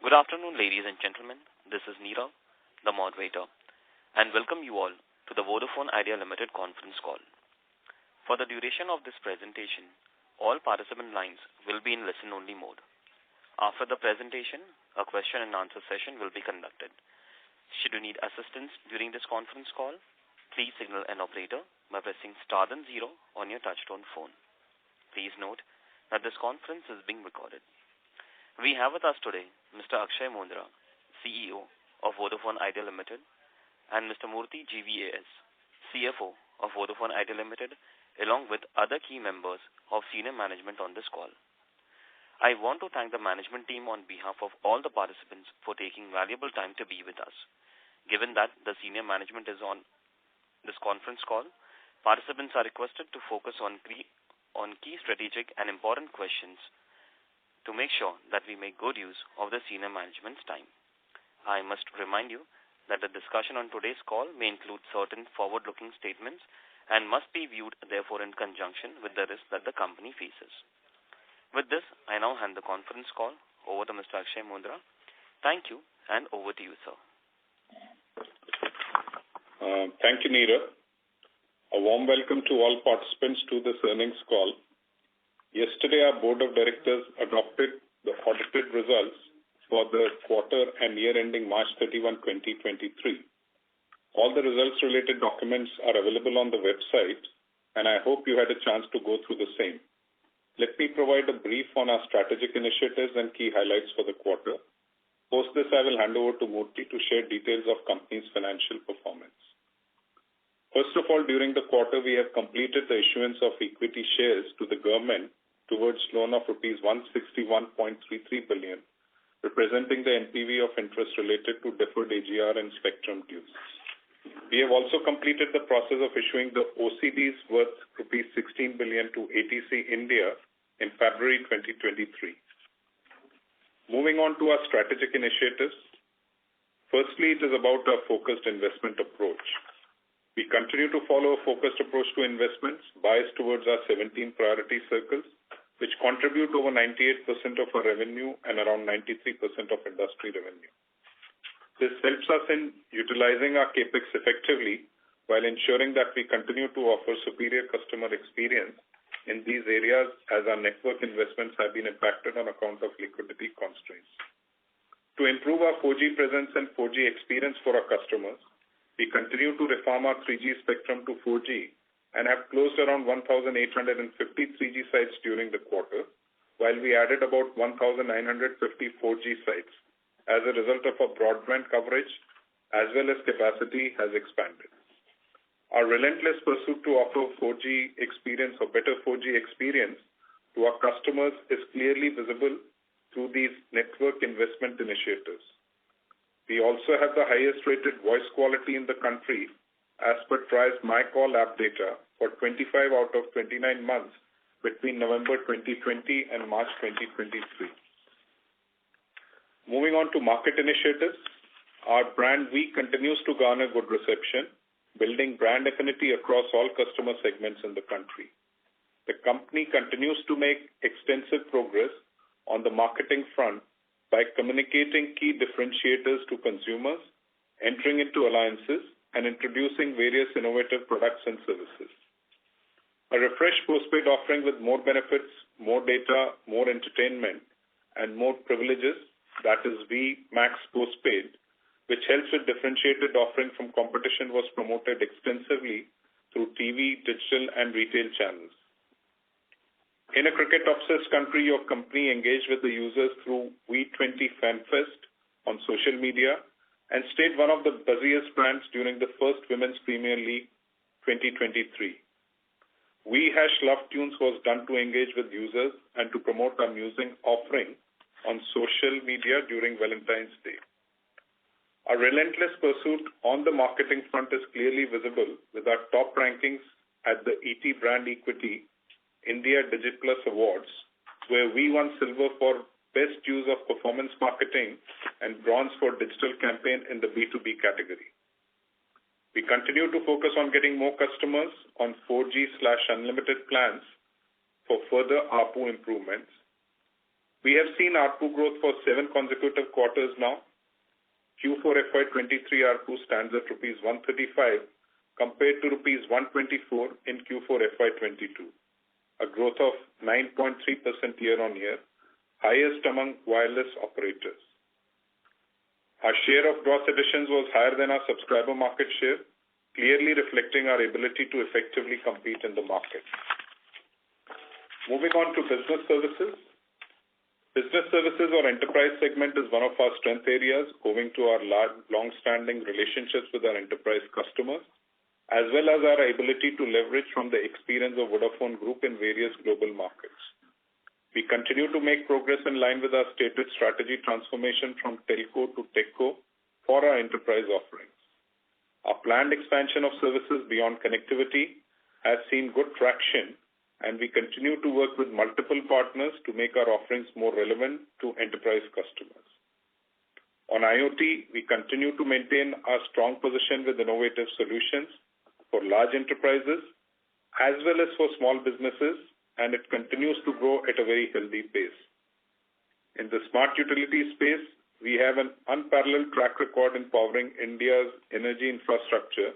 Good afternoon, ladies and gentlemen. This is Neera, the moderator, and welcome you all to the Vodafone Idea Limited conference call. For the duration of this presentation, all participant lines will be in listen-only mode. After the presentation, a question and answer session will be conducted. Should you need assistance during this conference call, please signal an operator by pressing star then 0 on your touchtone phone. Please note that this conference is being recorded. We have with us today Mr. Akshay Mundra, CEO of Vodafone Idea Limited, and Mr. Murthy GVAS, CFO of Vodafone Idea Limited, along with other key members of senior management on this call. I want to thank the management team on behalf of all the participants for taking valuable time to be with us. Given that the senior management is on this conference call, participants are requested to focus on key strategic and important questions to make sure that we make good use of the senior management's time. I must remind you that the discussion on today's call may include certain forward-looking statements and must be viewed therefore in conjunction with the risks that the company faces. With this, I now hand the conference call over to Mr. Akshay Mundra. Thank you, and over to you, sir. Thank you, Neera. A warm welcome to all participants to this earnings call. Yesterday, our Board of Directors adopted the audited results for the quarter and year ending March 31, 2023. All the results-related documents are available on the website, and I hope you had a chance to go through the same. Let me provide a brief on our strategic initiatives and key highlights for the quarter. Post this, I will hand over to Murthy to share details of company's financial performance. First of all, during the quarter, we have completed the issuance of equity shares to the government towards loan of rupees 161.33 billion, representing the NPV of interest related to deferred AGR and spectrum dues. We have also completed the process of issuing the OCDs worth rupees 16 billion to ATC India in February 2023. Moving on to our strategic initiatives. Firstly, it is about our focused investment approach. We continue to follow a focused approach to investments biased towards our 17 priority circles, which contribute over 98% of our revenue and around 93% of industry revenue. This helps us in utilizing our capex effectively while ensuring that we continue to offer superior customer experience in these areas as our network investments have been impacted on account of liquidity constraints. To improve our 4G presence and 4G experience for our customers, we continue to reform our 3G spectrum to 4G and have closed around 1,850 3G sites during the quarter, while we added about 1,950 4G sites as a result of our broadband coverage as well as capacity has expanded. Our relentless pursuit to offer 4G experience or better 4G experience to our customers is clearly visible through these network investment initiatives. We also have the highest rated voice quality in the country as per TRAI's MyCall app data for 25 out of 29 months between November 2020 and March 2023. Moving on to market initiatives, our brand week continues to garner good reception, building brand affinity across all customer segments in the country. The company continues to make extensive progress on the marketing front by communicating key differentiators to consumers, entering into alliances, and introducing various innovative products and services. A refreshed postpaid offering with more benefits, more data, more entertainment, and more privileges, that is V Max Postpaid, which helps with differentiated offering from competition, was promoted extensively through TV, digital, and retail channels. In a cricket-obsessed country, your company engaged with the users through V20 FanFest on social media and stayed one of the busiest brands during the first Women's Premier League 2023. We Love Tunes was done to engage with users and to promote our music offering on social media during Valentine's Day. Our relentless pursuit on the marketing front is clearly visible with our top rankings at the ET Brand Equity India Digit Plus Awards, where we won silver for Best Use of Performance Marketing and bronze for Digital Campaign in the B2B category. We continue to focus on getting more customers on 4G/unlimited plans for further ARPU improvements. We have seen ARPU growth for 7 consecutive quarters now. Q4 FY23 ARPU stands at rupees 135 compared to rupees 124 in Q4 FY22, a growth of 9.3% year-on-year, highest among wireless operators. Our share of gross additions was higher than our subscriber market share, clearly reflecting our ability to effectively compete in the market. Moving on to business services. Business services or enterprise segment is one of our strength areas owing to our long-standing relationships with our enterprise customers, as well as our ability to leverage from the experience of Vodafone Group in various global markets. We continue to make progress in line with our stated strategy transformation from telco to techco for our enterprise offerings. Our planned expansion of services beyond connectivity has seen good traction, and we continue to work with multiple partners to make our offerings more relevant to enterprise customers. On IoT, we continue to maintain our strong position with innovative solutions for large enterprises as well as for small businesses, and it continues to grow at a very healthy pace. In the smart utility space, we have an unparalleled track record in powering India's energy infrastructure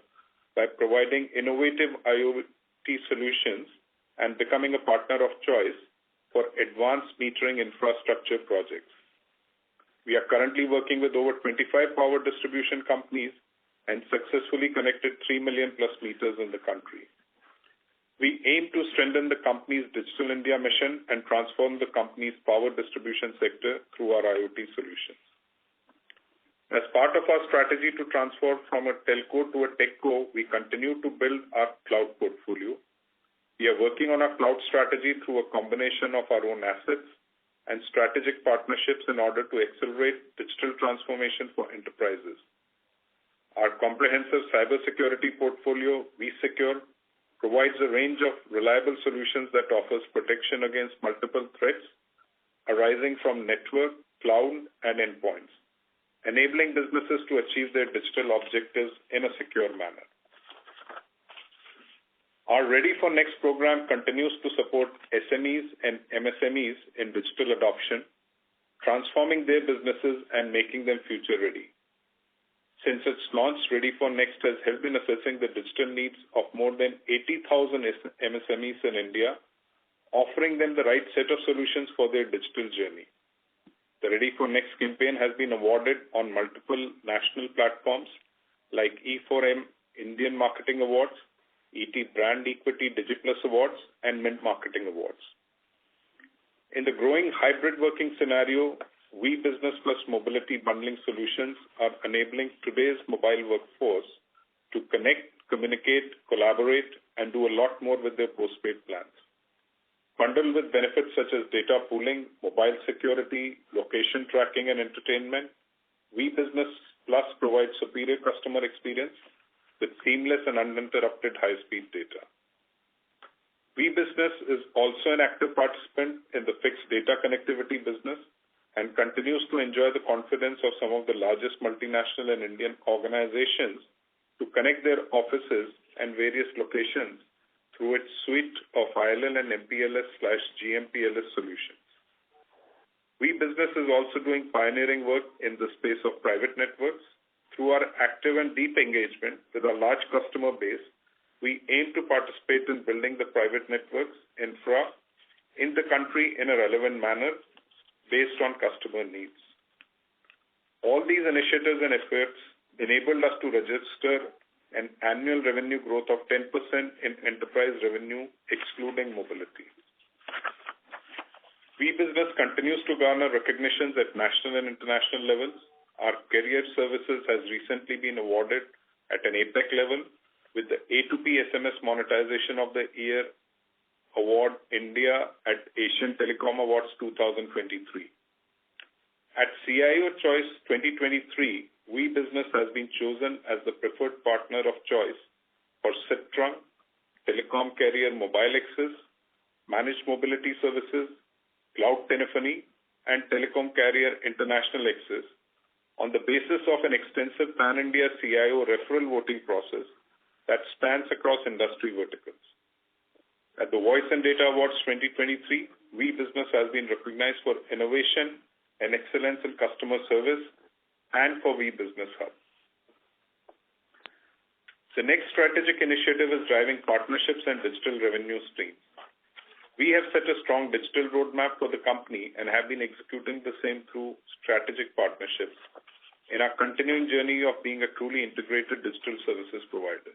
by providing innovative IoT solutions and becoming a partner of choice for advanced metering infrastructure projects. We are currently working with over 25 power distribution companies and successfully connected 3 million plus meters in the country. We aim to strengthen the company's Digital India mission and transform the company's power distribution sector through our IoT solutions. As part of our strategy to transform from a telco to a techco, we continue to build our cloud portfolio. We are working on our cloud strategy through a combination of our own assets and strategic partnerships in order to accelerate digital transformation for enterprises. Our comprehensive cybersecurity portfolio, vSecure, provides a range of reliable solutions that offers protection against multiple threats arising from network, cloud, and endpoints, enabling businesses to achieve their digital objectives in a secure manner. Our Ready for Next program continues to support SMEs and MSMEs in digital adoption, transforming their businesses and making them future ready. Since its launch, Ready for Next has helped in assessing the digital needs of more than 80,000 MSMEs in India, offering them the right set of solutions for their digital journey. The Ready for Next campaign has been awarded on multiple national platforms like E4M Indian Marketing Awards, ET Brand Equity DigiPlus Awards, and Mint Marketing Awards. In the growing hybrid working scenario, We Business Plus mobility bundling solutions are enabling today's mobile workforce to connect, communicate, collaborate, and do a lot more with their postpaid plans. Bundled with benefits such as data pooling, mobile security, location tracking, and entertainment, We Business Plus provides superior customer experience with seamless and uninterrupted high-speed data. We Business is also an active participant in the fixed data connectivity business and continues to enjoy the confidence of some of the largest multinational and Indian organizations to connect their offices and various locations through its suite of ILL and MPLS/GMPLS solutions. We Business is also doing pioneering work in the space of private networks. Through our active and deep engagement with our large customer base, we aim to participate in building the private networks infra in the country in a relevant manner based on customer needs. All these initiatives and efforts enabled us to register an annual revenue growth of 10% in enterprise revenue, excluding mobility. We Business continues to garner recognitions at national and international levels. Our career services has recently been awarded at an APEC level with the A2P SMS Monetization of the Year Award India at Asian Telecom Awards 2023. At CIO Choice 2023, We Business has been chosen as the preferred partner of choice for Citrun, Telecom Carrier Mobile Access, Managed Mobility Services, Cloud Telephony, and Telecom Carrier International Access on the basis of an extensive pan-India CIO referral voting process that spans across industry verticals. At the Voice and Data Awards 2023, Vi Business has been recognized for innovation and excellence in customer service and for Vi Business Hub. The next strategic initiative is driving partnerships and digital revenue streams. We have set a strong digital roadmap for the company and have been executing the same through strategic partnerships in our continuing journey of being a truly integrated digital services provider.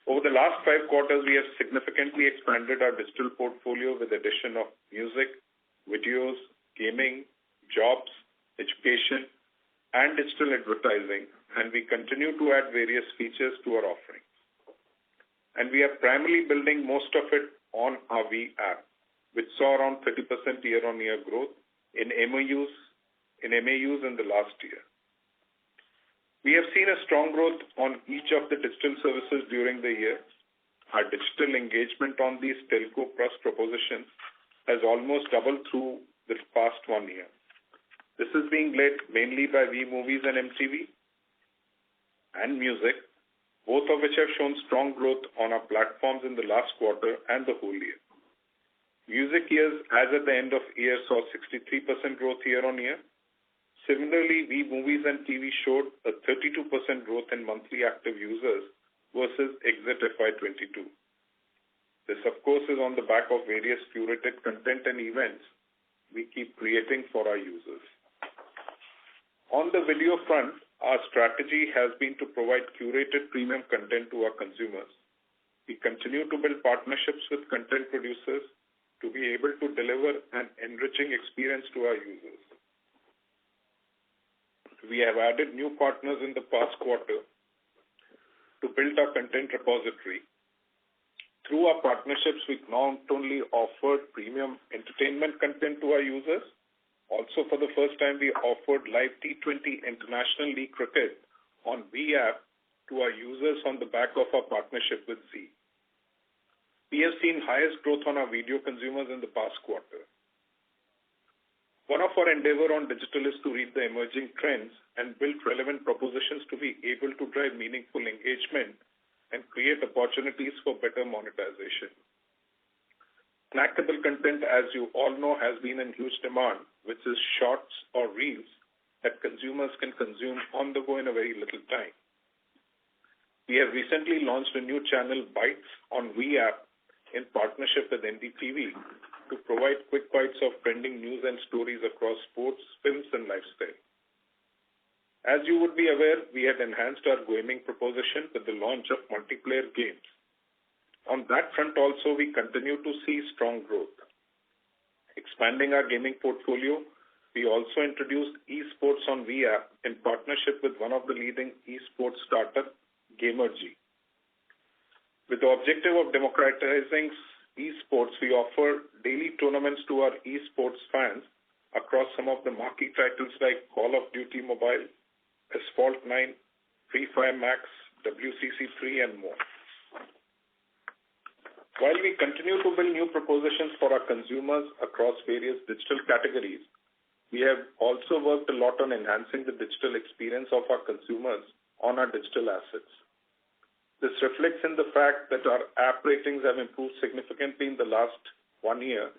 Over the last 5 quarters, we have significantly expanded our digital portfolio with addition of music, videos, gaming, jobs, education, and digital advertising, and we continue to add various features to our offerings. And we are primarily building most of it on our Vi app, which saw around 30% year-on-year growth in MAUs in the last year. We have seen a strong growth on each of the digital services during the year. Our digital engagement on these telco plus propositions has almost doubled through this past 1 year. This is being led mainly by Vi Movies and MTV and music, both of which have shown strong growth on our platforms in the last quarter and the whole year. Music years as at the end of year saw 63% growth year-on-year. Similarly, Vi Movies and TV showed a 32% growth in monthly active users versus exit FY22. This, of course, is on the back of various curated content and events we keep creating for our users. On the video front, our strategy has been to provide curated premium content to our consumers. We continue to build partnerships with content producers to be able to deliver an enriching experience to our users. We have added new partners in the past quarter to build our content repository. Through our partnerships, we not only offered premium entertainment content to our users, also for the first time we offered live T20 International League cricket on Vi app to our users on the back of our partnership with Zee. We have seen highest growth on our video consumers in the past quarter. One of our endeavor on digital is to read the emerging trends and build relevant propositions to be able to drive meaningful engagement and create opportunities for better monetization. Snackable content, as you all know, has been in huge demand, which is shorts or reels that consumers can consume on the go in a very little time. We have recently launched a new channel, Bites, on Vi app in partnership with NDTV to provide quick bites of trending news and stories across sports, films, and lifestyle. As you would be aware, we had enhanced our gaming proposition with the launch of multiplayer games. On that front also, we continue to see strong growth. Expanding our gaming portfolio, we also introduced esports on Vi app in partnership with one of the leading esports startup, Gamergy. With the objective of democratizing esports, we offer daily tournaments to our esports fans across some of the marquee titles like Call of Duty Mobile, Asphalt 9, Free Fire Max, WCC3, and more. While we continue to build new propositions for our consumers across various digital categories, we have also worked a lot on enhancing the digital experience of our consumers on our digital assets. This reflects in the fact that our app ratings have improved significantly in the last 1 year,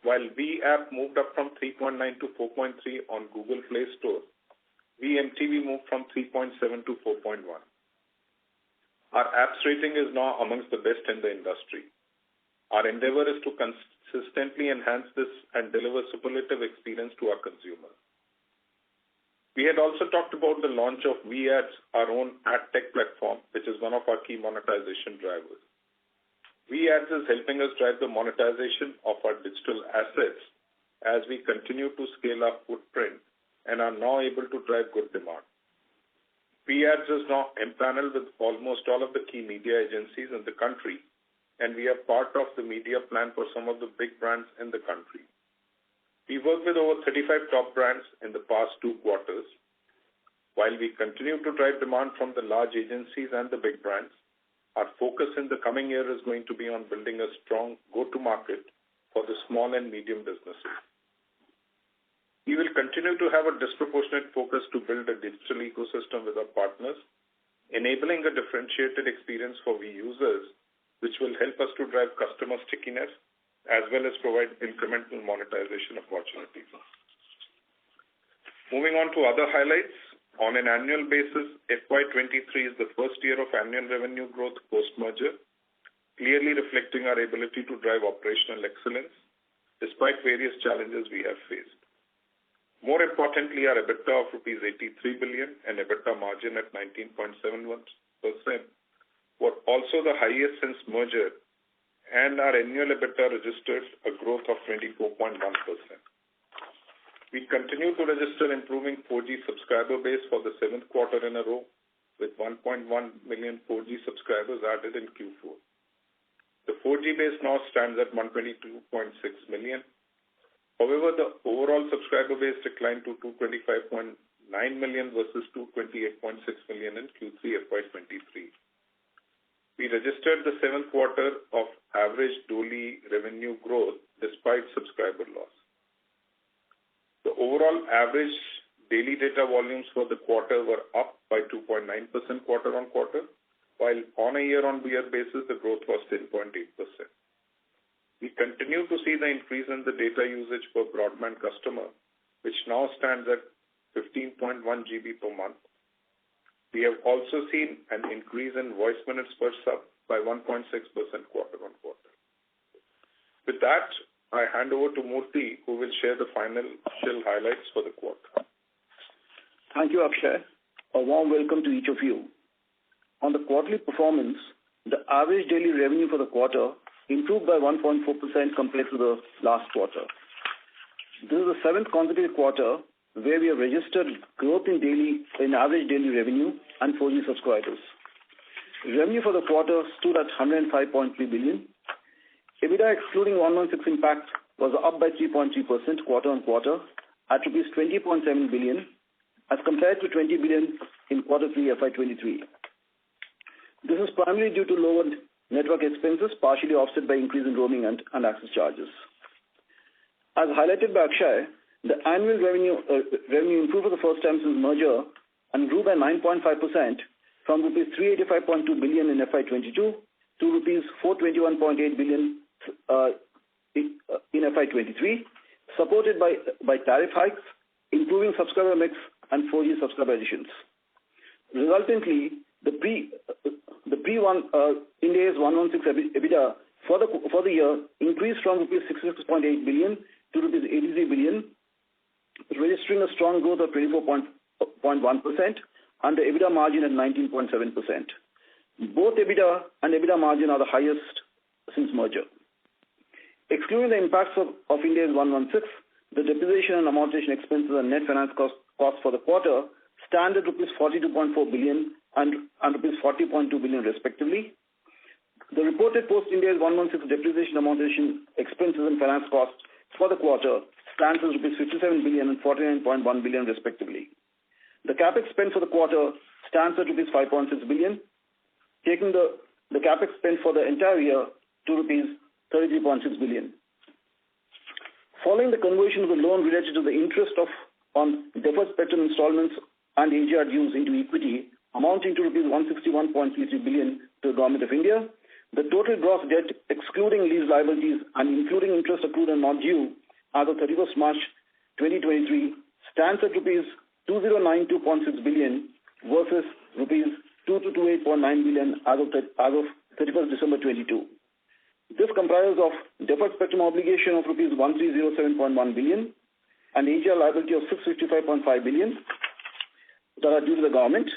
while Vi app moved up from 3.9 to 4.3 on Google Play Store. Vi MTV moved from 3.7 to 4.1. Our apps rating is now amongst the best in the industry. Our endeavor is to consistently enhance this and deliver superlative experience to our consumers. We had also talked about the launch of Vi Ads, our own ad tech platform, which is one of our key monetization drivers. Vi Ads is helping us drive the monetization of our digital assets as we continue to scale our footprint and are now able to drive good demand. Vi Ads is now empaneled with almost all of the key media agencies in the country, and we are part of the media plan for some of the big brands in the country. We worked with over 35 top brands in the past 2 quarters. While we continue to drive demand from the large agencies and the big brands, our focus in the coming year is going to be on building a strong go-to-market for the small and medium businesses. We will continue to have a disproportionate focus to build a digital ecosystem with our partners, enabling a differentiated experience for Vi users, which will help us to drive customer stickiness as well as provide incremental monetization opportunities. Moving on to other highlights. On an annual basis, FY23 is the first year of annual revenue growth post-merger, clearly reflecting our ability to drive operational excellence despite various challenges we have faced. More importantly, our EBITDA of rupees 83 billion and EBITDA margin at 19.71% were also the highest since merger, and our annual EBITDA registered a growth of 24.1%. We continue to register improving 4G subscriber base for the 7th quarter in a row, with 1.1 million 4G subscribers added in Q4. The 4G base now stands at 122.6 million. However, the overall subscriber base declined to 225.9 million versus 228.6 million in Q3 FY23. We registered the 7th quarter of average daily revenue growth despite subscriber loss. The overall average daily data volumes for the quarter were up by 2.9% quarter-on-quarter, while on a year-on-year basis, the growth was 10.8%. We continue to see the increase in the data usage per broadband customer, which now stands at 15.1 GB per month. We have also seen an increase in voice minutes per sub by 1.6% quarter-on-quarter. With that, I hand over to Murthy, who will share the financial highlights for the quarter. Thank you, Akshay. A warm welcome to each of you. On the quarterly performance, the average daily revenue for the quarter improved by 1.4% compared to the last quarter. This is the 7th consecutive quarter where we have registered growth in average daily revenue and 4G subscribers. Revenue for the quarter stood at 105.3 billion. EBITDA excluding 116 impact was up by 3.3% quarter-on-quarter at rupees 20.7 billion as compared to 20 billion in quarter 3 FY23. This is primarily due to lower network expenses, partially offset by increase in roaming and access charges. As highlighted by Akshay, the annual revenue improved for the first time since merger and grew by 9.5% from rupees 385.2 billion in FY22 to rupees 421.8 billion in FY23, supported by tariff hikes, improving subscriber mix, and 4G subscriber additions. Resultantly, the Ind AS 116 EBITDA for the year increased from rupees 66.8 billion to rupees 83 billion, registering a strong growth of 24.1% and the EBITDA margin at 19.7%. Both EBITDA and EBITDA margin are the highest since merger. Excluding the impacts of Ind AS 116, the depreciation and amortization expenses and net finance costs for the quarter stand at rupees 42.4 billion and rupees 40.2 billion respectively. The reported post-Ind AS 116 depreciation, amortization expenses and finance costs for the quarter stands as rupees 57 billion and 49.1 billion respectively. The capex spend for the quarter stands at rupees 5.6 billion, taking the capex spend for the entire year to rupees 33.6 billion. Following the conversion of the loan related to the interest on deferred spectrum installments and AGR dues into equity, amounting to rupees 161.33 billion to the Government of India, the total gross debt, excluding lease liabilities and including interest accrued and not due, as of 31st March 2023, stands at rupees 2092.6 billion versus rupees 2228.9 billion as of 31st December 22. This comprises of deferred spectrum obligation of rupees 1307.1 billion and AGR liability of 655.5 billion that are due to the government,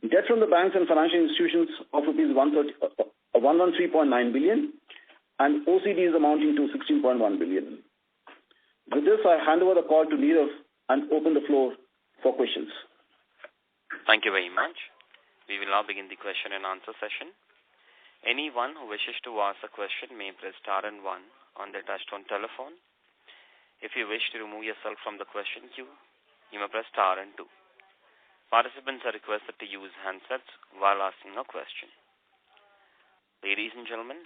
debt from the banks and financial institutions of rupees 113.9 billion, and OCDs amounting to 16.1 billion. With this, I hand over the call to Nirav and open the floor for questions. Thank you very much. We will now begin the question and answer session. Anyone who wishes to ask a question may press star and 1 on their touchtone telephone. If you wish to remove yourself from the question queue, you may press star and 2. Participants are requested to use handsets while asking a question. Ladies and gentlemen,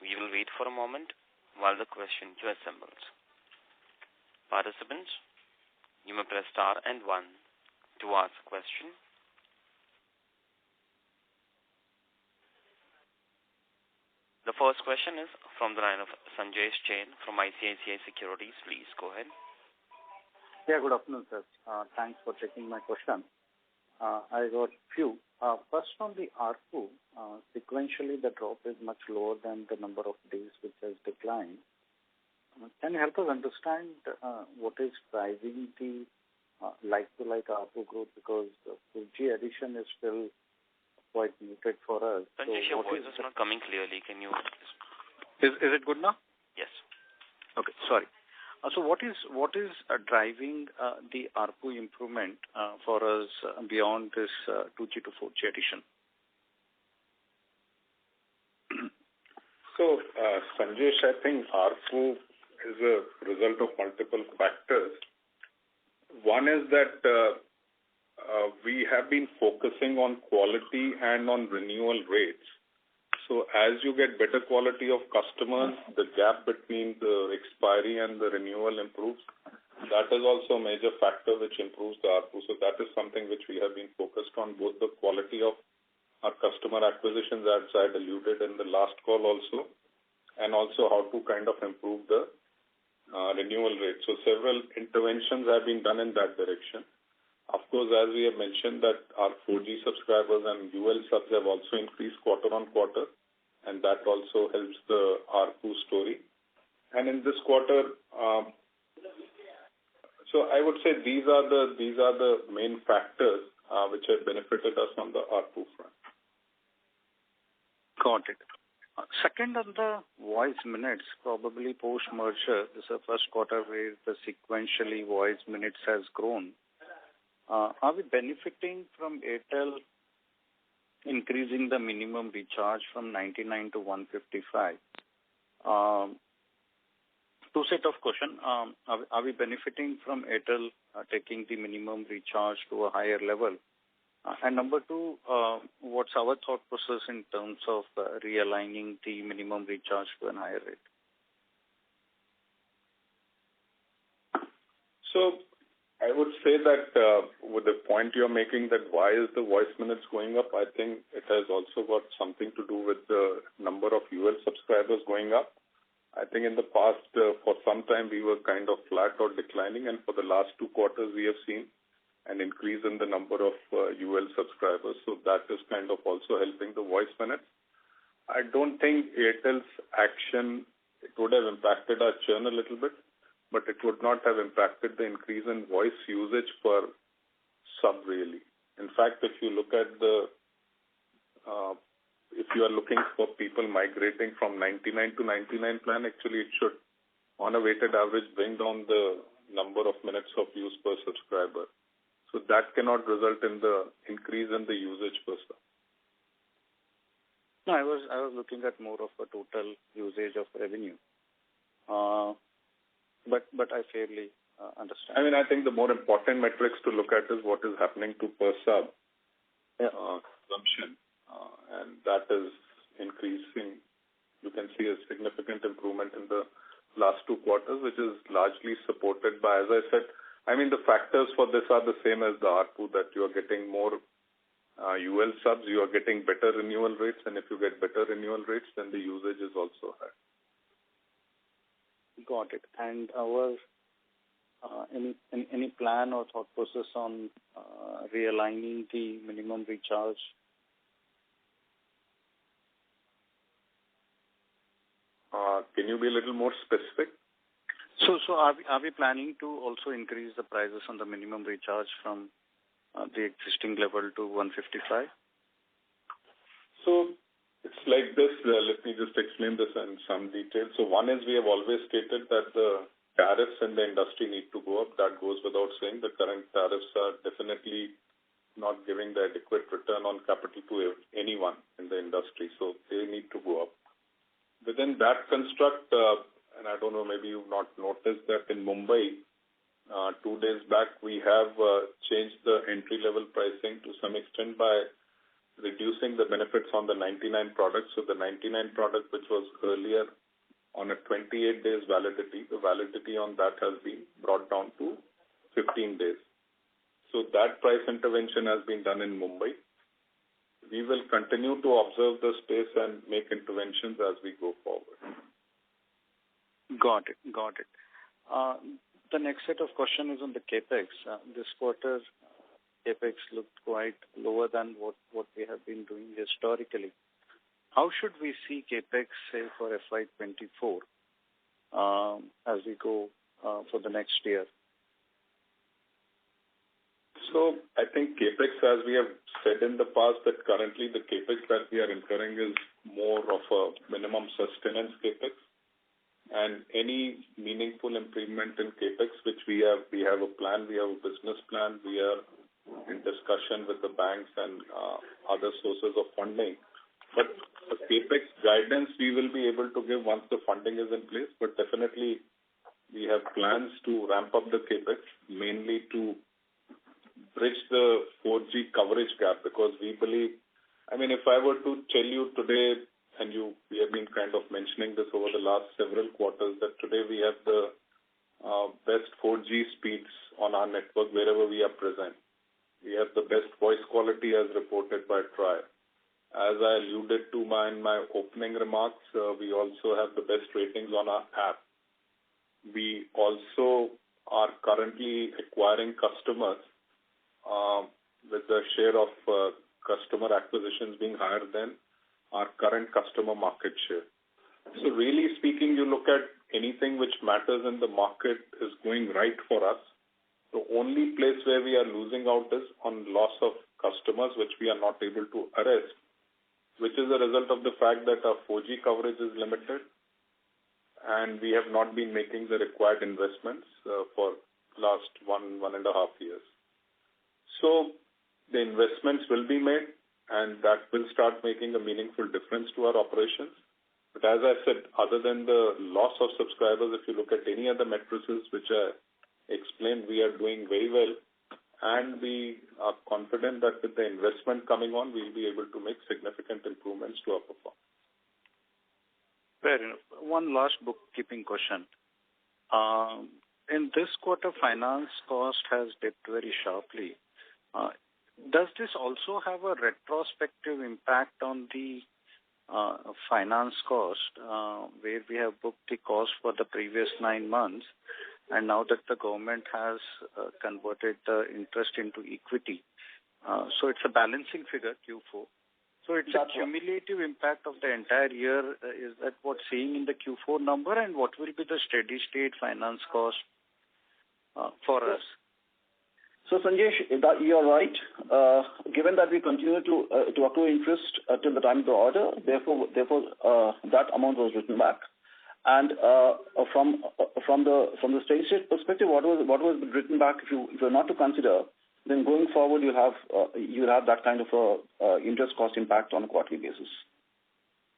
we will wait for a moment while the question queue assembles. Participants, you may press star and 1 to ask a question. The first question is from the line of Sanjay Jain from ICICI Securities. Please go ahead. Yeah, good afternoon, sir. Thanks for taking my question. I got few. First, on the ARPU, sequentially the drop is much lower than the number of days which has declined. Can you help us understand what is driving the like-to-like ARPU growth, because the 4G addition is still quite muted for us. Sanjay, your voice is not coming clearly. Can you... Is it good now? Yes. Okay, sorry. So what is driving the ARPU improvement for us beyond this 2G to 4G addition? So, Sanjesh, I think ARPU is a result of multiple factors. One is that we have been focusing on quality and on renewal rates. So as you get better quality of customers, the gap between the expiry and the renewal improves. That is also a major factor which improves the ARPU. So that is something which we have been focused on, both the quality of our customer acquisitions, as I alluded in the last call also, and also how to kind of improve the renewal rate. So several interventions have been done in that direction. Of course, as we have mentioned, that our 4G subscribers and UL subs have also increased quarter on quarter, and that also helps the ARPU story. And in this quarter, so I would say these are the main factors which have benefited us on the ARPU front. Got it. Second, on the voice minutes, probably post-merger, this is the first quarter where the sequentially voice minutes has grown. Are we benefiting from Airtel increasing the minimum recharge from 99 to 155? Two set of question. Are we benefiting from Airtel taking the minimum recharge to a higher level? And number two, what's our thought process in terms of realigning the minimum recharge to a higher rate? So I would say that with the point you're making, that why is the voice minutes going up, I think it has also got something to do with the number of UL subscribers going up. I think in the past, for some time, we were kind of flat or declining, and for the last 2 quarters, we have seen an increase in the number of UL subscribers. So that is kind of also helping the voice minutes. I don't think Airtel's action, it would have impacted our churn a little bit, but it would not have impacted the increase in voice usage per sub really. In fact, if you look at if you are looking for people migrating from 99 to 99 plan, actually it should, on a weighted average, bring down the number of minutes of use per subscriber. So that cannot result in the increase in the usage per sub. No, I was looking at more of a total usage of revenue. But I fairly understand. I mean, I think the more important metrics to look at is what is happening to per sub consumption, and that is increasing. You can see a significant improvement in the last 2 quarters, which is largely supported by, as I said, I mean, the factors for this are the same as the ARPU, that you are getting more UL subs, you are getting better renewal rates, and if you get better renewal rates, then the usage is also high. Got it. And our any plan or thought process on realigning the minimum recharge? Can you be a little more specific? So are we planning to also increase the prices on the minimum recharge from the existing level to 155? So it's like this. Let me just explain this in some detail. So one is, we have always stated that the tariffs in the industry need to go up. That goes without saying. The current tariffs are definitely not giving the adequate return on capital to anyone in the industry. So they need to go up. Within that construct, and I don't know, maybe you've not noticed that in Mumbai, 2 days back, we have changed the entry-level pricing to some extent by reducing the benefits on the 99 products. So the 99 product, which was earlier on a 28 days validity, the validity on that has been brought down to 15 days. So that price intervention has been done in Mumbai. we will continue to observe the space and make interventions as we go forward. Got it. The next set of question is on the capex. This quarter, capex looked quite lower than what we have been doing historically. How should we see capex, say, for FY24 as we go for the next year? So I think capex, as we have said in the past, that currently the capex that we are incurring is more of a minimum sustenance capex. And any meaningful improvement in capex, which we have a plan, we have a business plan, we are in discussion with the banks and other sources of funding. But the capex guidance we will be able to give once the funding is in place. But definitely, we have plans to ramp up the capex, mainly to bridge the 4G coverage gap, because we believe, if I were to tell you today, and we have been kind of mentioning this over the last several quarters, that today we have the best 4G speeds on our network wherever we are present. We have the best voice quality as reported by TRAI. As I alluded to in my opening remarks, we also have the best ratings on our app. We also are currently acquiring customers with the share of customer acquisitions being higher than our current customer market share. So really speaking, you look at anything which matters in the market is going right for us. The only place where we are losing out is on loss of customers, which we are not able to arrest, which is a result of the fact that our 4G coverage is limited and we have not been making the required investments for last one and a half years. So the investments will be made, and that will start making a meaningful difference to our operations. But as I said, other than the loss of subscribers, if you look at any other metrics which I explained, we are doing very well, and we are confident that with the investment coming on, we'll be able to make significant improvements to our performance. Fair enough. One last bookkeeping question. In this quarter, finance cost has dipped very sharply. Does this also have a retrospective impact on the finance cost, where we have booked the cost for the previous 9 months, and now that the government has converted the interest into equity, so it's a balancing figure, Q4. So it's a cumulative impact of the entire year. Is that what's seeing in the Q4 number, and what will be the steady state finance cost for us? So Sanjesh, you're right. Given that we continue to accrue interest till the time of the order, therefore that amount was written back. And from the steady state perspective, what was written back, if you're not to consider, then going forward you'll have that kind of interest cost impact on a quarterly basis.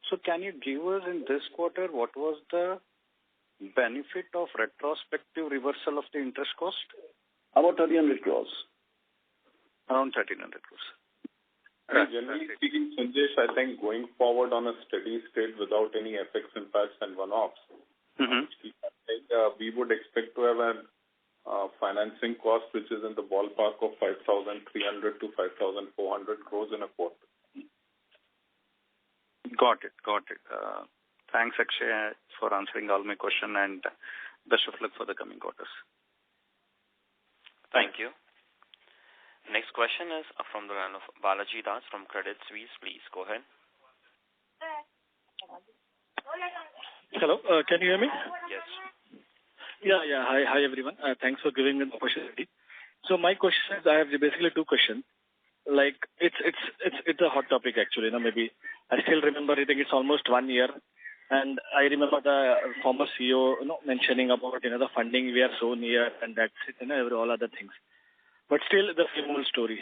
So can you give us in this quarter what was the benefit of retrospective reversal of the interest cost? About 1,300 crores. Around 1,300 crores. Generally speaking, Sanjesh, I think going forward on a steady state without any FX impacts and one-offs, I think we would expect to have a financing cost which is in the ballpark of 5,300 to 5,400 crores in a quarter. Got it. Thanks, Akshay, for answering all my questions, and best of luck for the coming quarters. Thank you. Next question is from the line of Balaji Das from Credit Suisse. Please go ahead. Hello, can you hear me? Yes. Yeah. Hi everyone. Thanks for giving me the opportunity. So my question is, I have basically 2 questions. Like it's a hot topic actually. Maybe I still remember. I think it's almost 1 year, and I remember the former CEO mentioning about the funding we are so near, and that's it. All other things. But still the same old story.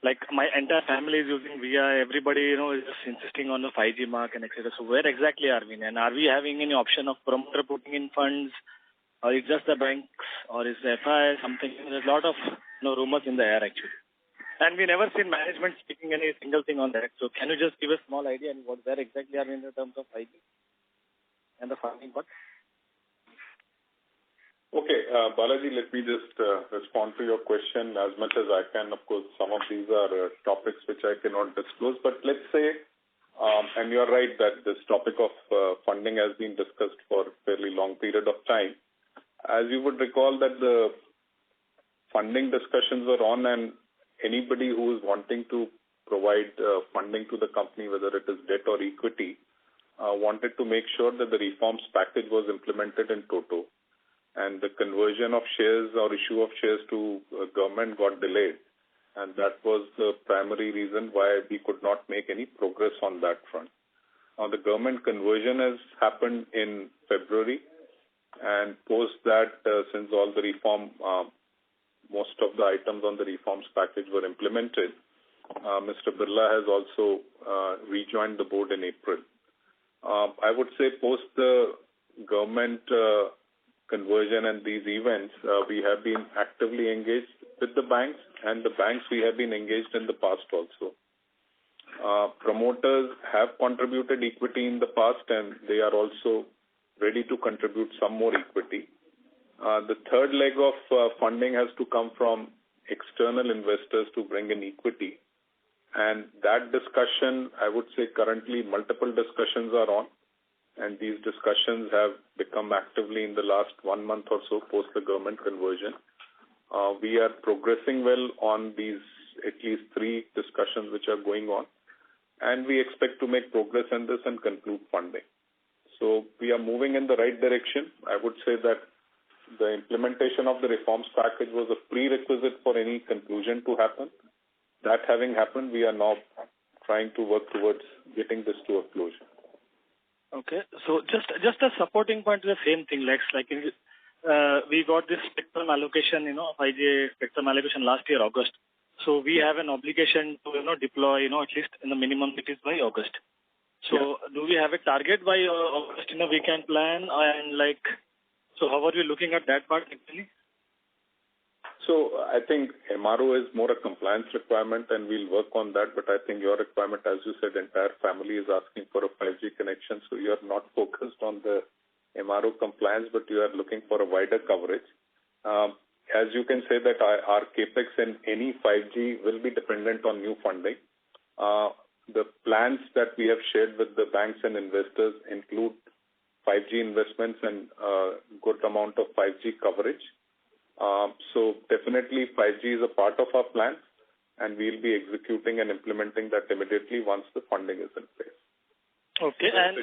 Like my entire family is using VI. Everybody is just insisting on the 5G mark and etc. So where exactly are we? And are we having any option of promoter putting in funds, or is just the banks, or is the FI something? There's a lot of rumors in the air actually. And we never seen management speaking any single thing on that. So can you just give a small idea on where exactly are we in terms of 5G and the funding part? Okay, Balaji, let me just respond to your question as much as I can. Of course, some of these are topics which I cannot disclose, but let's say, and you're right that this topic of funding has been discussed for a fairly long period of time. As you would recall that the funding discussions were on, and anybody who is wanting to provide funding to the company, whether it is debt or equity, wanted to make sure that the reforms package was implemented in toto. And the conversion of shares or issue of shares to government got delayed. And that was the primary reason why we could not make any progress on that front. Now, the government conversion has happened in February. And post that, since all the reform, most of the items on the reforms package were implemented, Mr. Birla has also rejoined the board in April. I would say post the government conversion and these events, we have been actively engaged with the banks, and the banks we have been engaged in the past also. Promoters have contributed equity in the past, and they are also ready to contribute some more equity. The third leg of funding has to come from external investors to bring in equity. And that discussion, I would say currently multiple discussions are on. And these discussions have become actively in the last 1 month or so post the government conversion. We are progressing well on these at least 3 discussions which are going on. And we expect to make progress in this and conclude funding. So we are moving in the right direction. I would say that the implementation of the reforms package was a prerequisite for any conclusion to happen. That having happened, we are now trying to work towards getting this to a closure. Okay, so just a supporting point to the same thing, we got this spectrum allocation, 5G spectrum allocation last year, August. So we have an obligation to, deploy, at least in the minimum it is by August. So do we have a target by August, we can plan and so how are we looking at that part actually? So I think MRO is more a compliance requirement and we'll work on that. But I think your requirement, as you said, entire family is asking for a 5G connection. So you're not focused on the MRO compliance, but you are looking for a wider coverage. As you can say that our capex in any 5G will be dependent on new funding. The plans that we have shared with the banks and investors include 5G investments and a good amount of 5G coverage. So definitely 5G is a part of our plan, and we'll be executing and implementing that immediately once the funding is in place. Okay, so and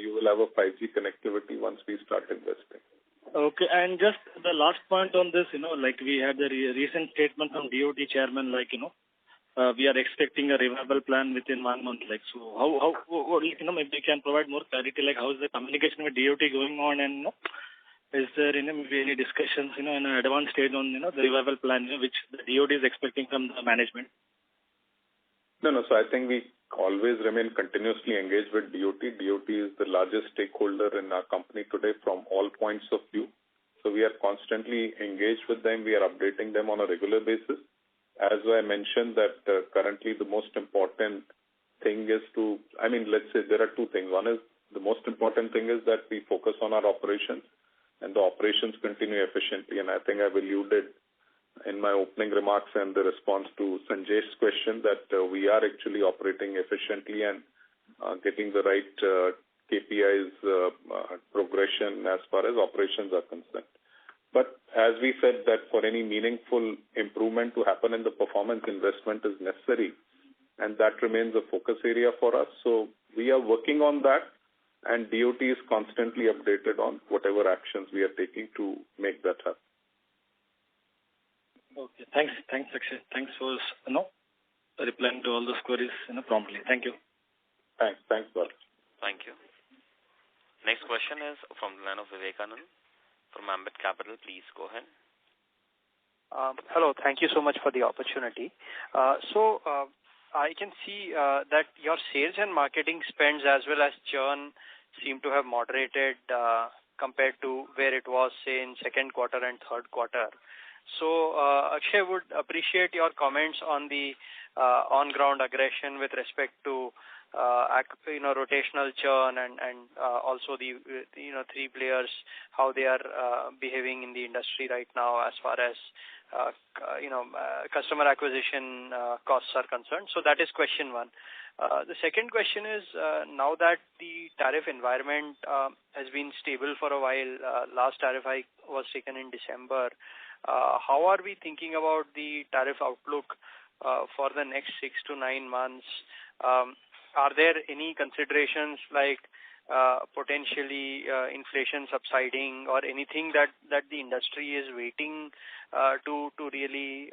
you will have a 5G connectivity once we start investing. Okay, and just the last point on this, we had the recent statement from DOT chairman, we are expecting a revival plan within 1 month. So how maybe you can provide more clarity, how is the communication with DOT going on, and is there maybe any discussions, in an advanced stage on, the revival plan, which the DOT is expecting from the management? No. So I think we always remain continuously engaged with DOT. DOT is the largest stakeholder in our company today from all points of view. So we are constantly engaged with them. We are updating them on a regular basis. As I mentioned that currently the most important thing is let's say there are 2 things. One is the most important thing is that we focus on our operations and the operations continue efficiently. And I think I've alluded in my opening remarks and the response to Sanjay's question that we are actually operating efficiently and getting the right KPIs progression as far as operations are concerned. But as we said that for any meaningful improvement to happen in the performance, investment is necessary, and that remains a focus area for us. So we are working on that, and DOT is constantly updated on whatever actions we are taking to make that happen. Okay, thanks, Akshay. Thanks for replying to all those queries promptly. Thank you. Thanks, Bharat. Thank you. Next question is from the line of Vivekanand from Ambit Capital. Please go ahead. Hello. Thank you so much for the opportunity. So I can see that your sales and marketing spends as well as churn seem to have moderated compared to where it was, say, in second quarter and third quarter. So Akshay, would appreciate your comments on the on-ground aggression with respect to rotational churn and also the three players, how they are behaving in the industry right now as far as customer acquisition costs are concerned. So that is question one. The second question is, now that the tariff environment has been stable for a while, last tariff hike was taken in December, how are we thinking about the tariff outlook for the next 6 to 9 months? Are there any considerations like potentially inflation subsiding or anything that the industry is waiting to really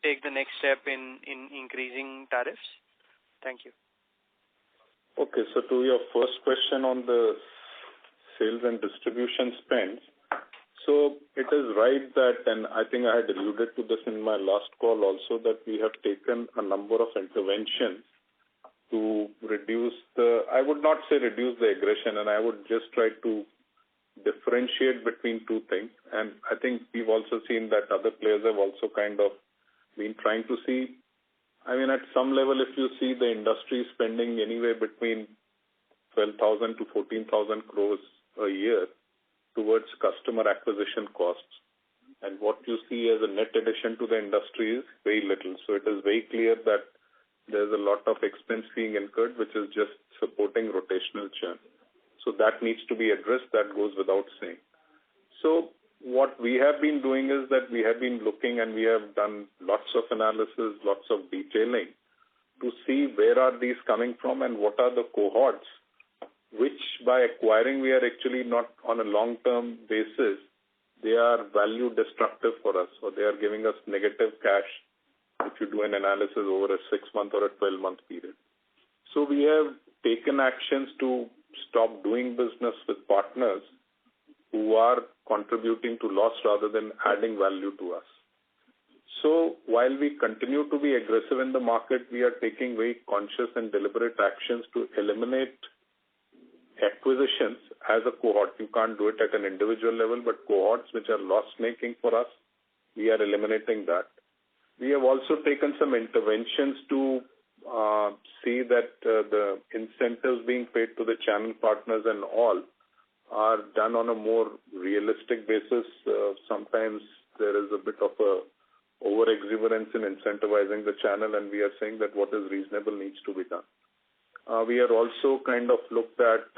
take the next step in increasing tariffs? Thank you. Okay, so to your first question on the sales and distribution spends, so it is right that, and I think I had alluded to this in my last call also, that we have taken a number of interventions to reduce I would not say reduce the aggression, and I would just try to differentiate between two things. And I think we've also seen that other players have also kind of been trying to see, at some level, if you see the industry spending anywhere between 12,000 to 14,000 crores a year towards customer acquisition costs. And what you see as a net addition to the industry is very little. So it is very clear that there's a lot of expense being incurred, which is just supporting rotational churn. So that needs to be addressed. That goes without saying. So what we have been doing is that we have been looking, and we have done lots of analysis, lots of detailing to see where are these coming from and what are the cohorts which by acquiring we are actually not on a long-term basis, they are value destructive for us, or they are giving us negative cash if you do an analysis over a 6-month or a 12-month period. So we have taken actions to stop doing business with partners who are contributing to loss rather than adding value to us. So while we continue to be aggressive in the market, we are taking very conscious and deliberate actions to eliminate acquisitions as a cohort. You can't do it at an individual level, but cohorts which are loss-making for us, we are eliminating that. We have also taken some interventions to see that the incentives being paid to the channel partners and all are done on a more realistic basis. Sometimes there is a bit of a over-exuberance in incentivizing the channel, and we are saying that what is reasonable needs to be done. We are also kind of looked at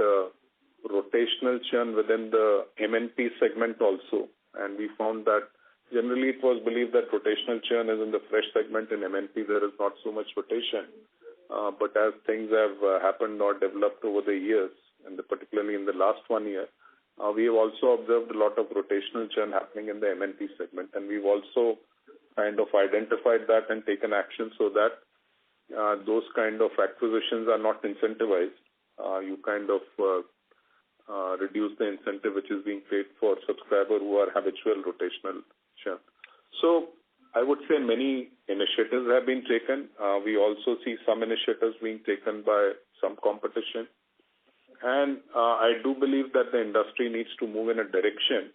rotational churn within the MNP segment also, and we found that generally it was believed that rotational churn is in the fresh segment. In MNP there is not so much rotation, but as things have happened or developed over the years, and particularly in the last 1 year, we have also observed a lot of rotational churn happening in the MNP segment, and we've also kind of identified that and taken action so that those kind of acquisitions are not incentivized. You kind of reduce the incentive which is being paid for subscribers who are habitual rotational churn. So I would say many initiatives have been taken. We also see some initiatives being taken by some competition. And I do believe that the industry needs to move in a direction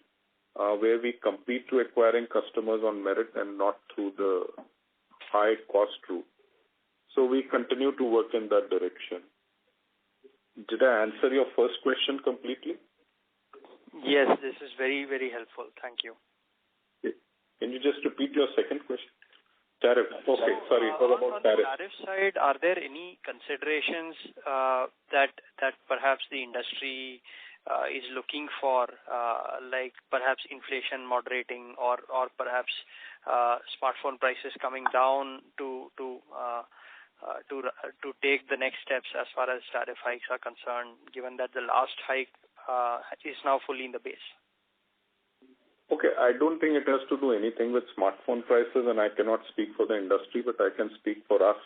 where we compete to acquiring customers on merit and not through the high cost route. So we continue to work in that direction. Did I answer your first question completely? Yes, this is very, very helpful. Thank you. Can you just repeat your second question? Tariff. Okay, sorry, it was about tariff. On the tariff side, are there any considerations that perhaps the industry is looking for, like perhaps inflation moderating or perhaps smartphone prices coming down to take the next steps as far as tariff hikes are concerned, given that the last hike is now fully in the base? Okay, I don't think it has to do anything with smartphone prices, and I cannot speak for the industry, but I can speak for us.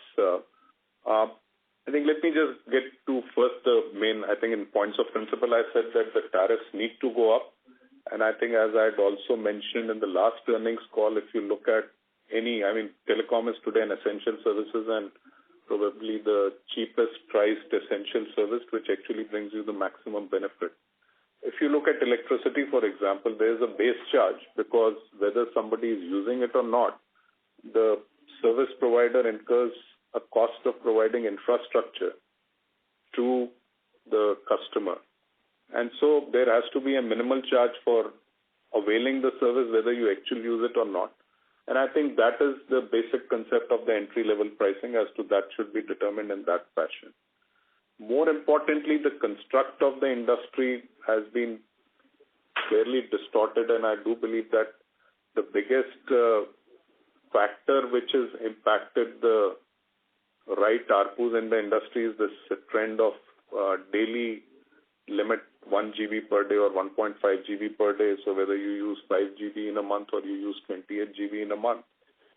I think let me just get to first the main, I think in points of principle, I said that the tariffs need to go up. And I think as I had also mentioned in the last earnings call, if you look at telecom is today an essential services and probably the cheapest priced essential service, which actually brings you the maximum benefit. If you look at electricity, for example, there is a base charge because whether somebody is using it or not, the service provider incurs a cost of providing infrastructure to the customer. And so there has to be a minimal charge for availing the service, whether you actually use it or not. And I think that is the basic concept of the entry-level pricing, as to that should be determined in that fashion. More importantly, the construct of the industry has been fairly distorted, and I do believe that the biggest factor which has impacted the right ARPUs in the industry is this trend of daily limit 1 GB per day or 1.5 GB per day. So whether you use 5 GB in a month or you use 28 GB in a month,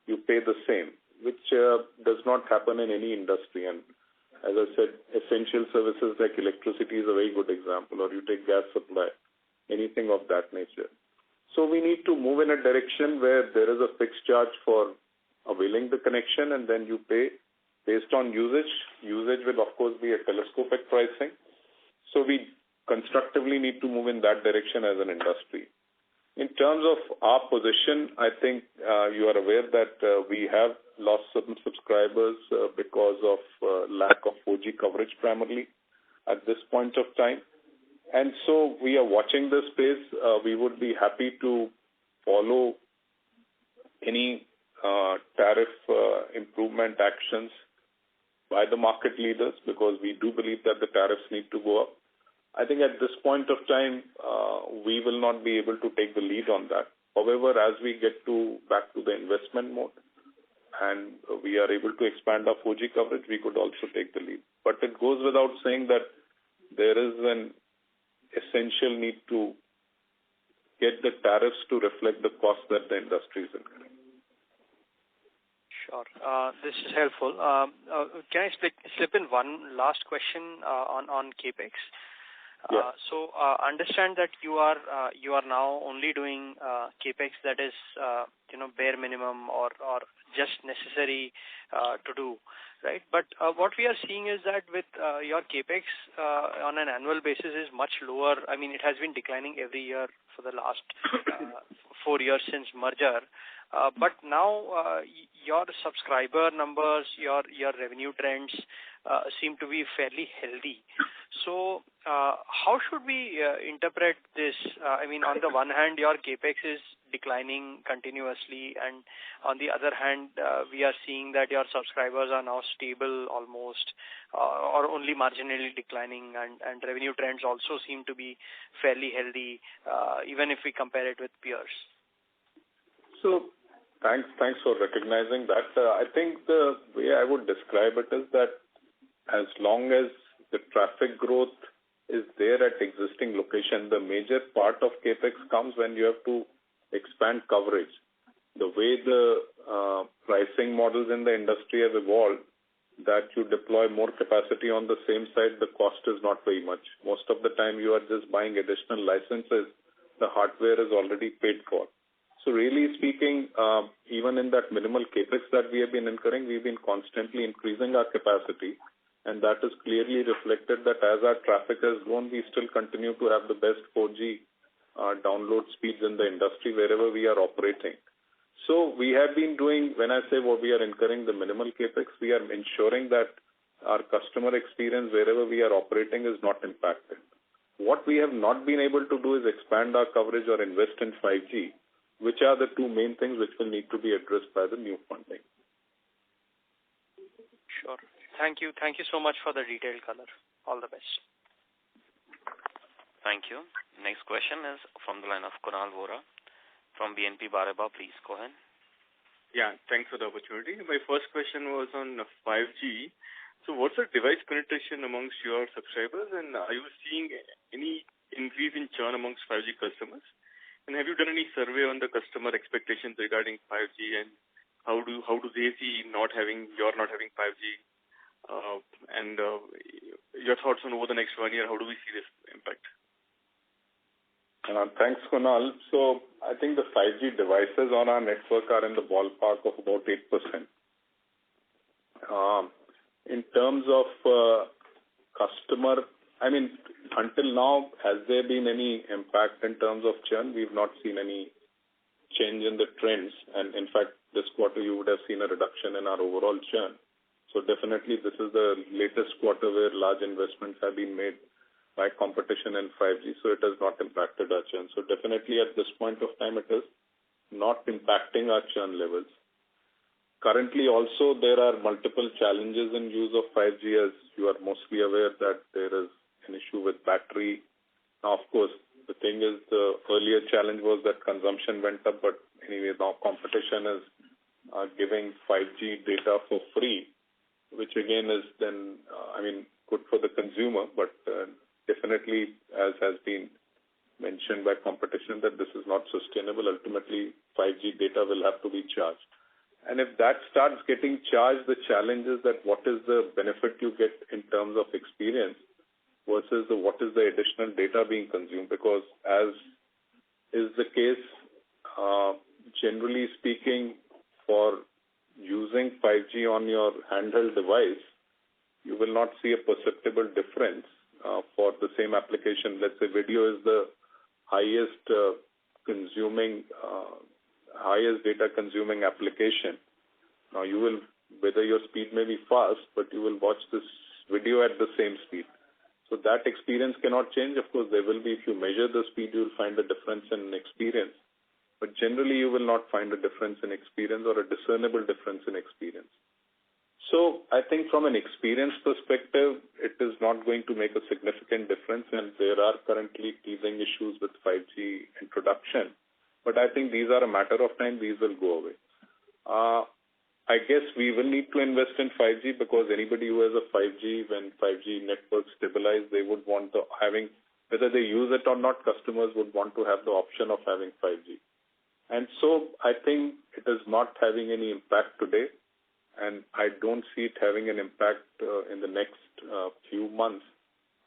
you pay the same, which does not happen in any industry. And as I said, essential services like electricity is a very good example, or you take gas supply, anything of that nature. So we need to move in a direction where there is a fixed charge for availing the connection, and then you pay based on usage. Usage will, of course, be a telescopic pricing. So we constructively need to move in that direction as an industry. In terms of our position, I think you are aware that we have lost certain subscribers because of lack of 4G coverage primarily at this point of time. And so we are watching this space. We would be happy to follow any tariff improvement actions by the market leaders, because we do believe that the tariffs need to go up. I think at this point of time, we will not be able to take the lead on that. However, as we get back to the investment mode and we are able to expand our 4G coverage, we could also take the lead. But it goes without saying that there is an essential need to get the tariffs to reflect the cost that the industry is incurring. Sure. This is helpful. Can I slip in one last question on CAPEX? Yeah. So understand that you are now only doing CAPEX that is bare minimum or just necessary to do, right? But what we are seeing is that with your CAPEX on an annual basis is much lower. I mean, it has been declining every year for the last 4 years since merger. But now your subscriber numbers, your revenue trends seem to be fairly healthy. So how should we interpret this? I mean, on the one hand, your CAPEX is declining continuously, and on the other hand, we are seeing that your subscribers are now stable almost, or only marginally declining, and revenue trends also seem to be fairly healthy, even if we compare it with peers. So thanks for recognizing that. I think the way I would describe it is that as long as the traffic growth is there at existing location, the major part of CAPEX comes when you have to expand coverage. The way the pricing models in the industry have evolved, that you deploy more capacity on the same side, the cost is not very much. Most of the time you are just buying additional licenses. The hardware is already paid for. So really speaking, even in that minimal CAPEX that we have been incurring, we've been constantly increasing our capacity. And that is clearly reflected that as our traffic has grown, we still continue to have the best 4G download speeds in the industry wherever we are operating. So we have been doing, when I say what we are incurring the minimal CAPEX, we are ensuring that our customer experience wherever we are operating is not impacted. What we have not been able to do is expand our coverage or invest in 5G, which are the two main things which will need to be addressed by the new funding. Sure. Thank you. Thank you so much for the detailed color. All the best. Thank you. Next question is from the line of Concall from BNP Paribas. Please go ahead. Yeah, thanks for the opportunity. My first question was on 5G. So what's the device penetration amongst your subscribers, and are you seeing any increase in churn amongst 5G customers? And have you done any survey on the customer expectations regarding 5G, and how do they see not having 5G? And your thoughts on over the next 1 year, how do we see this impact? Thanks, Kunal. So I think the 5G devices on our network are in the ballpark of about 8%. In terms of customer, I mean, until now, has there been any impact in terms of churn? We've not seen any change in the trends. And in fact, this quarter you would have seen a reduction in our overall churn. So definitely this is the latest quarter where large investments have been made by competition in 5G, so it has not impacted our churn. So definitely at this point of time, it is not impacting our churn levels. Currently also there are multiple challenges in use of 5G, as you are mostly aware that there is an issue with battery. Now, of course, the thing is the earlier challenge was that consumption went up, but anyway, now competition is giving 5G data for free, which again is then, good for the consumer, but definitely, as has been mentioned by competition, that this is not sustainable. Ultimately, 5G data will have to be charged. And if that starts getting charged, the challenge is that what is the benefit you get in terms of experience versus what is the additional data being consumed? Because as is the case, generally speaking, for using 5G on your handheld device, you will not see a perceptible difference for the same application. Let's say video is the highest data consuming application. Now you will, whether your speed may be fast, but you will watch this video at the same speed. So that experience cannot change. Of course, there will be, if you measure the speed, you will find a difference in experience. But generally, you will not find a difference in experience or a discernible difference in experience. So I think from an experience perspective, it is not going to make a significant difference, and there are currently teething issues with 5G introduction. But I think these are a matter of time. These will go away. I guess we will need to invest in 5G because anybody who has a 5G, when 5G networks stabilize, they would want whether they use it or not, customers would want to have the option of having 5G. And so I think it is not having any impact today, and I don't see it having an impact in the next few months.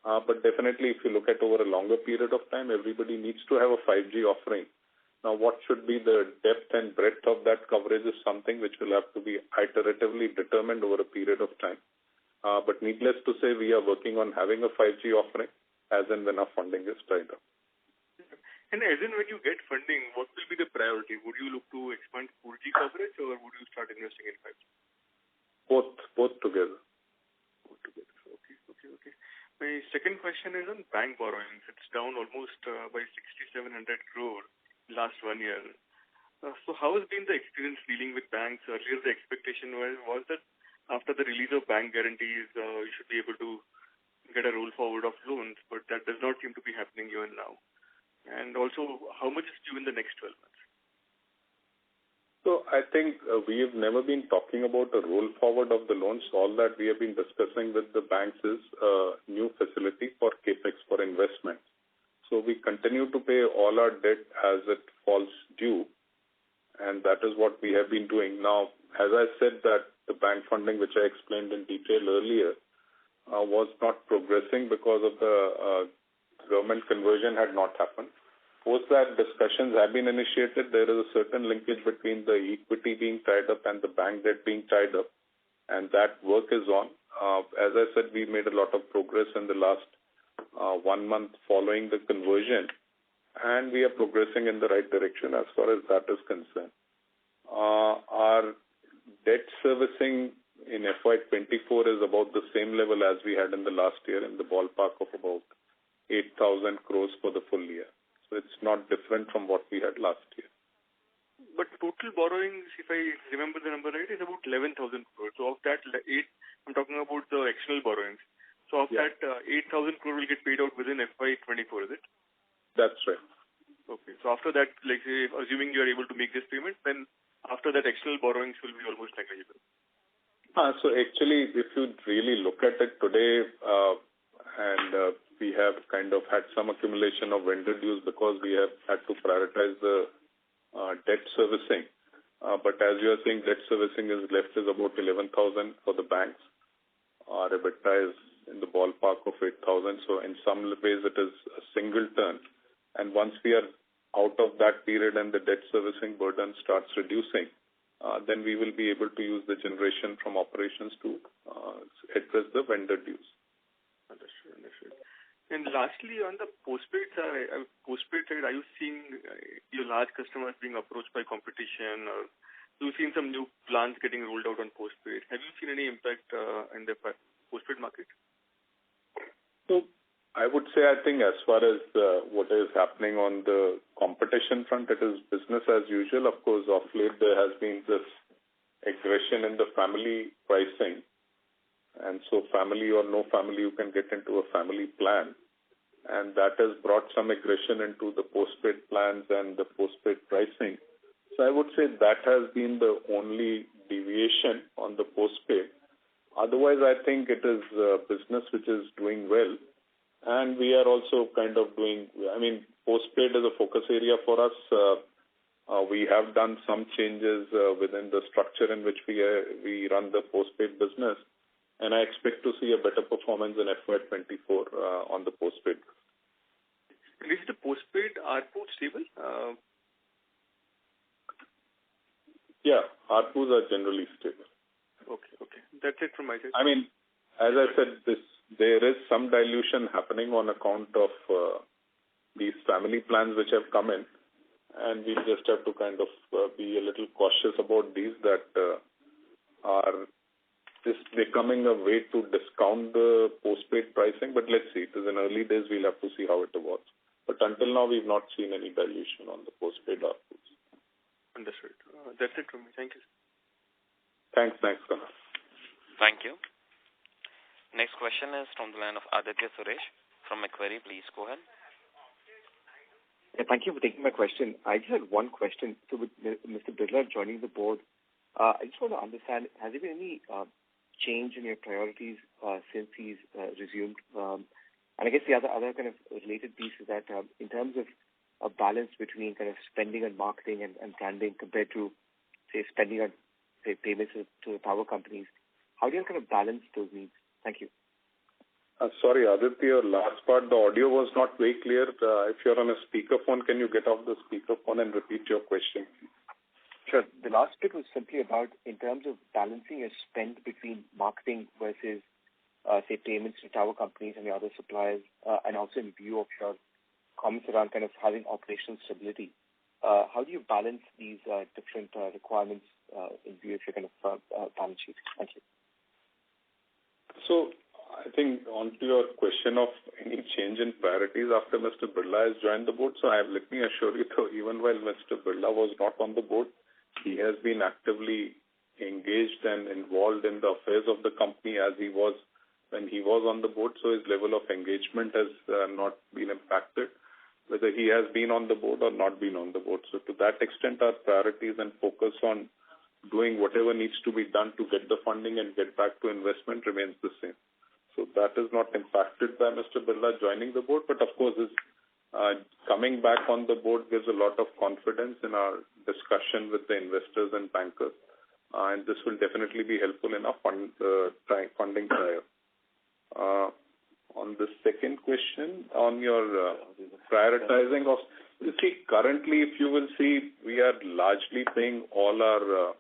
But definitely, if you look at over a longer period of time, everybody needs to have a 5G offering. Now, what should be the depth and breadth of that coverage is something which will have to be iteratively determined over a period of time. But needless to say, we are working on having a 5G offering as and when our funding is tied up. And as in when you get funding, what will be the priority? Would you look to expand 4G coverage or would you start investing in 5G? Both together. Both together. Okay. My second question is on bank borrowings. It's down almost by 6,700 crore last 1 year. So how has been the experience dealing with banks? Earlier, the expectation was that after the release of bank guarantees, you should be able to get a roll forward of loans, but that does not seem to be happening even now. And also, how much is due in the next 12 months? So I think we have never been talking about a roll forward of the loans. All that we have been discussing with the banks is a new facility for capex for investment. So we continue to pay all our debt as it falls due, and that is what we have been doing. Now, as I said, that the bank funding, which I explained in detail earlier, was not progressing because of the government conversion had not happened. Post that, discussions have been initiated. There is a certain linkage between the equity being tied up and the bank debt being tied up, and that work is on. As I said, we made a lot of progress in the last 1 month following the conversion, and we are progressing in the right direction as far as that is concerned. Our debt servicing in FY24 is about the same level as we had in the last year, in the ballpark of about 8,000 crores for the full year. So it's not different from what we had last year. But total borrowings, if I remember the number right, is about 11,000 crores. So of that, I'm talking about the external borrowings. So of that, 8,000 crore will get paid out within FY24, is it? That's right. Okay. So after that, like say, assuming you are able to make this payment, then after that, external borrowings will be almost negligible. So actually, if you really look at it today, we have kind of had some accumulation of vendor dues because we have had to prioritize the debt servicing. But as you are saying, debt servicing is left is about 11,000 for the banks. Our EBITDA is in the ballpark of 8,000. So in some ways, it is a single turn. And once we are out of that period and the debt servicing burden starts reducing, then we will be able to use the generation from operations to address the vendor dues. Understood. And lastly, on the postpaid side, are you seeing your large customers being approached by competition or we've seen some new plans getting rolled out on postpaid. Have you seen any impact in the postpaid market? So I would say, I think as far as what is happening on the competition front, it is business as usual. Of course, of late there has been this aggression in the family pricing. And so family or no family, you can get into a family plan. And that has brought some aggression into the postpaid plans and the postpaid pricing. So I would say that has been the only deviation on the postpaid. Otherwise, I think it is business which is doing well. And we are also kind of doing, postpaid is a focus area for us. We have done some changes within the structure in which we run the postpaid business. And I expect to see a better performance in FY24 on the postpaid. Is the postpaid ARPU stable? Yeah, ARPUs are generally stable. Okay. That's it from my side. As I said, there is some dilution happening on account of these family plans which have come in, and we just have to kind of be a little cautious about these that are just becoming a way to discount the postpaid pricing. But let's see, it is in early days, we'll have to see how it evolves. But until now, we've not seen any dilution on the postpaid ARPUs. Understood. That's it from me. Thank you. Thanks, Kamal. Thank you. Next question is from the line of Aditya Suresh from Macquarie. Please go ahead. Yeah, thank you for taking my question. I just had one question. So with Mr. Birla joining the board, I just want to understand, has there been any change in your priorities since he's resumed? And I guess the other kind of related piece is that in terms of a balance between kind of spending on marketing and branding compared to, say, spending on, say, payments to the tower companies, how do you kind of balance those needs? Thank you. Sorry, Aditya, last part, the audio was not very clear. If you're on a speakerphone, can you get off the speakerphone and repeat your question? Sure. The last bit was simply about in terms of balancing your spend between marketing versus, say, payments to tower companies and the other suppliers, and also in view of your comments around kind of having operational stability. How do you balance these different requirements in view of your kind of balance sheet? Thank you. So I think on to your question of any change in priorities after Mr. Birla has joined the board. So let me assure you, though, even while Mr. Birla was not on the board, he has been actively engaged and involved in the affairs of the company as he was when he was on the board. So his level of engagement has not been impacted, whether he has been on the board or not been on the board. So to that extent, our priorities and focus on doing whatever needs to be done to get the funding and get back to investment remains the same. So that is not impacted by Mr. Birla joining the board. But of course, his coming back on the board gives a lot of confidence in our discussion with the investors and bankers. And this will definitely be helpful in our funding trial. On the second question, on your prioritizing of, you see, currently, if you will see, we are largely paying all our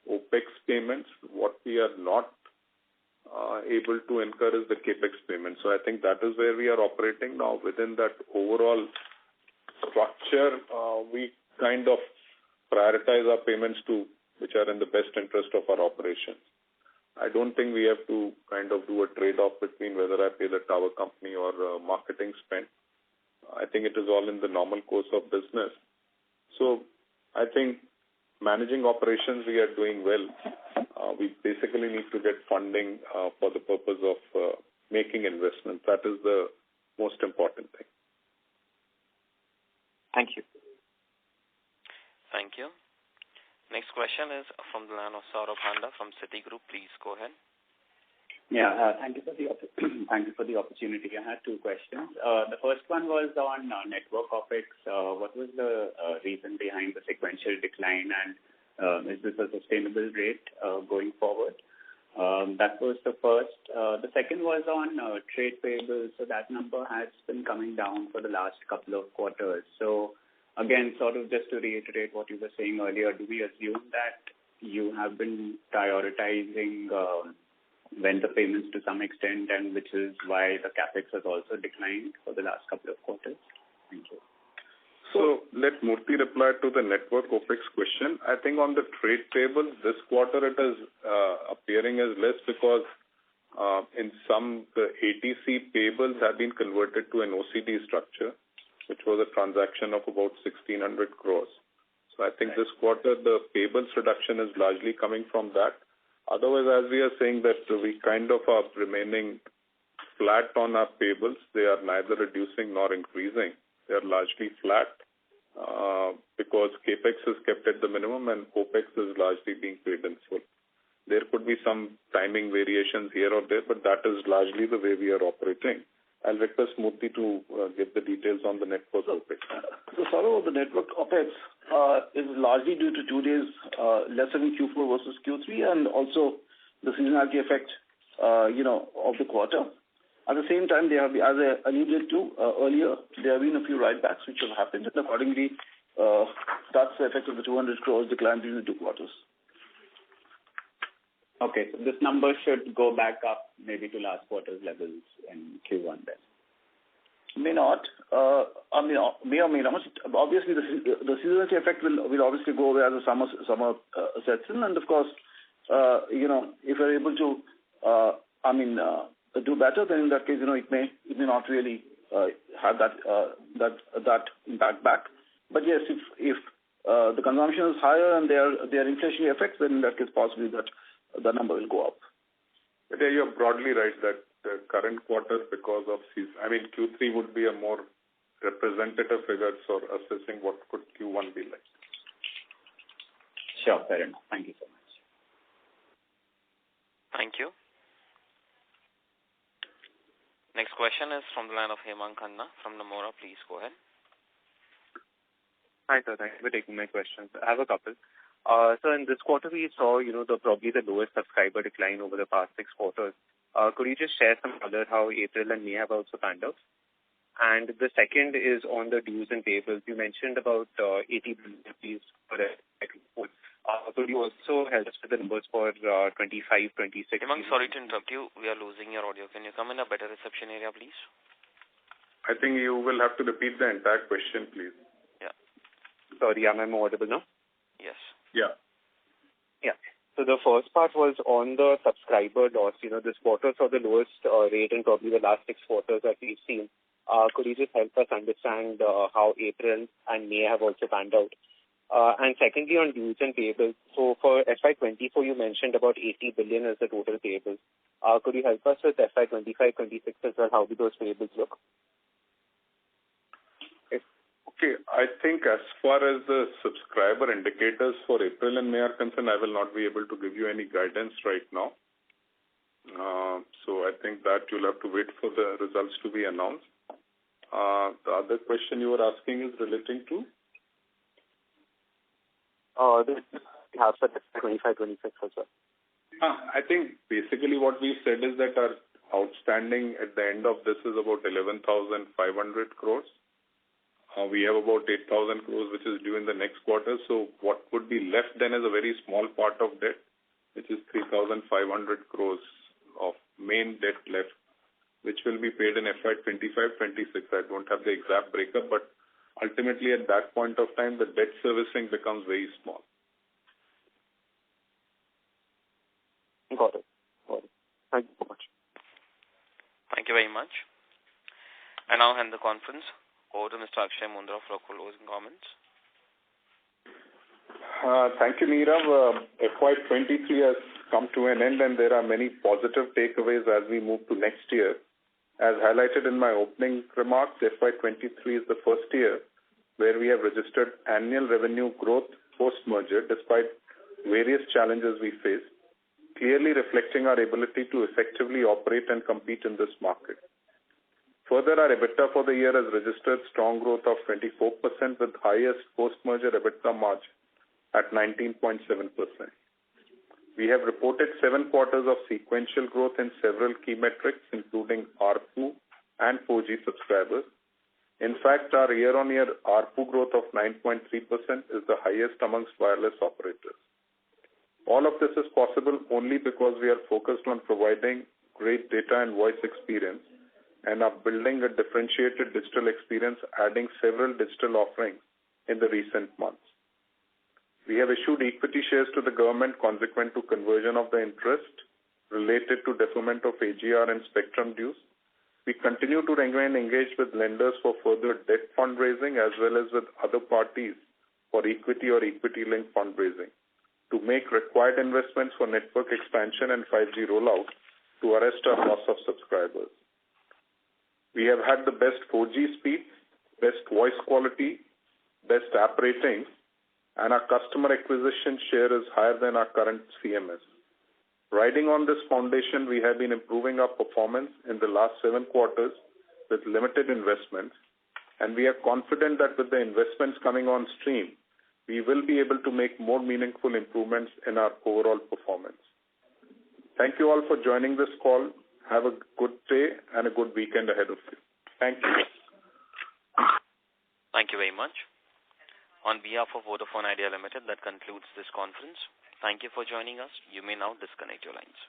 OPEX payments. What we are not able to incur is the CAPEX payment. So I think that is where we are operating now. Within that overall structure, we kind of prioritize our payments to which are in the best interest of our operations. I don't think we have to kind of do a trade-off between whether I pay the tower company or marketing spend. I think it is all in the normal course of business. So I think managing operations, we are doing well. We basically need to get funding for the purpose of making investments. That is the most important thing. Thank you. Thank you. Next question is from the line of Saurabh Handa from Citigroup. Please go ahead. Yeah, thank you for the opportunity. I had two questions. The first one was on network OPEX. What was the reason behind the sequential decline, and is this a sustainable rate going forward? That was the first. The second was on trade payables. So that number has been coming down for the last couple of quarters. So again, sort of just to reiterate what you were saying earlier, do we assume that you have been prioritizing vendor payments to some extent, and which is why the CAPEX has also declined for the last couple of quarters? Thank you. So let Murthy reply to the network OPEX question. I think on the trade table, this quarter it is appearing as less because in some, the ATC payables have been converted to an OCD structure, which was a transaction of about 1,600 crores. So I think this quarter, the payables reduction is largely coming from that. Otherwise, as we are saying that we kind of are remaining flat on our payables. They are neither reducing nor increasing. They are largely flat because CAPEX is kept at the minimum and OPEX is largely being paid in full. There could be some timing variations here or there, but that is largely the way we are operating. I'll request Murthy to give the details on the network OPEX. So, Saurav, the network OPEX is largely due to 2 days lesser in Q4 versus Q3 and also the seasonality effect, of the quarter. At the same time, there have been, as I alluded to earlier, there have been a few write-backs which have happened, and accordingly, that's the effect of the 200 crores decline between the 2 quarters. Okay, so this number should go back up maybe to last quarter's levels in Q1 then. May not. May or may not. Obviously, the seasonality effect will obviously go away as the summer sets in, and of course, if we're able to, do better, then in that case, it may not really have that impact back. But yes, if the consumption is higher and there are inflationary effects, then in that case, possibly that the number will go up. But yeah, you're broadly right that the current quarter, because of Q3 would be a more representative figure for assessing what could Q1 be like. Sure, fair enough. Thank you so much. Thank you. Next question is from the line of Hemang Khanna from Nomura. Please go ahead. Hi, sir. Thank you for taking my questions. I have a couple. So in this quarter, we saw, probably the lowest subscriber decline over the past 6 quarters. Could you just share some color how April and May have also panned out? And the second is on the dues and payables. You mentioned about 80 billion rupees for the could you also help us with the numbers for 25, 26? Hemang, sorry to interrupt you. We are losing your audio. Can you come in a better reception area, please? I think you will have to repeat the entire question, please. Yeah. Sorry, am I more audible now? Yes. Yeah. Yeah. So the first part was on the subscriber loss. This quarter saw the lowest rate in probably the last 6 quarters that we've seen. Could you just help us understand how April and May have also panned out? And secondly, on dues and payables. So for FY24, you mentioned about 80 billion as the total payables. Could you help us with FY25, 26 as well? How do those payables look? Okay, I think as far as the subscriber indicators for April and May are concerned, I will not be able to give you any guidance right now. So I think that you'll have to wait for the results to be announced. The other question you were asking is relating to? This have for FY25, 26 as well. I think basically what we said is that our outstanding at the end of this is about 11,500 crores. We have about 8,000 crores which is due in the next quarter. So what would be left then is a very small part of debt, which is 3,500 crores of main debt left, which will be paid in FY25, 26. I don't have the exact breakup, but ultimately at that point of time, the debt servicing becomes very small. Got it. Thank you so much. Thank you very much. I now hand the conference over to Mr. Akshay Mundra for closing comments. Thank you, Nirav. FY23 has come to an end and there are many positive takeaways as we move to next year. As highlighted in my opening remarks, FY23 is the first year where we have registered annual revenue growth post-merger despite various challenges we face, clearly reflecting our ability to effectively operate and compete in this market. Further, our EBITDA for the year has registered strong growth of 24% with highest post-merger EBITDA margin at 19.7%. We have reported 7 quarters of sequential growth in several key metrics, including ARPU and 4G subscribers. In fact, our year-on-year ARPU growth of 9.3% is the highest amongst wireless operators. All of this is possible only because we are focused on providing great data and voice experience and are building a differentiated digital experience, adding several digital offerings in the recent months. We have issued equity shares to the government consequent to conversion of the interest related to deferment of AGR and spectrum dues. We continue to remain engaged with lenders for further debt fundraising as well as with other parties for equity or equity-linked fundraising to make required investments for network expansion and 5G rollout to arrest our loss of subscribers. We have had the best 4G speed, best voice quality, best app ratings, and our customer acquisition share is higher than our current CMS. Riding on this foundation, we have been improving our performance in the last 7 quarters with limited investments, and we are confident that with the investments coming on stream, we will be able to make more meaningful improvements in our overall performance. Thank you all for joining this call. Have a good day and a good weekend ahead of you. Thank you. Thank you very much. On behalf of Vodafone Idea Limited, that concludes this conference. Thank you for joining us. You may now disconnect your lines.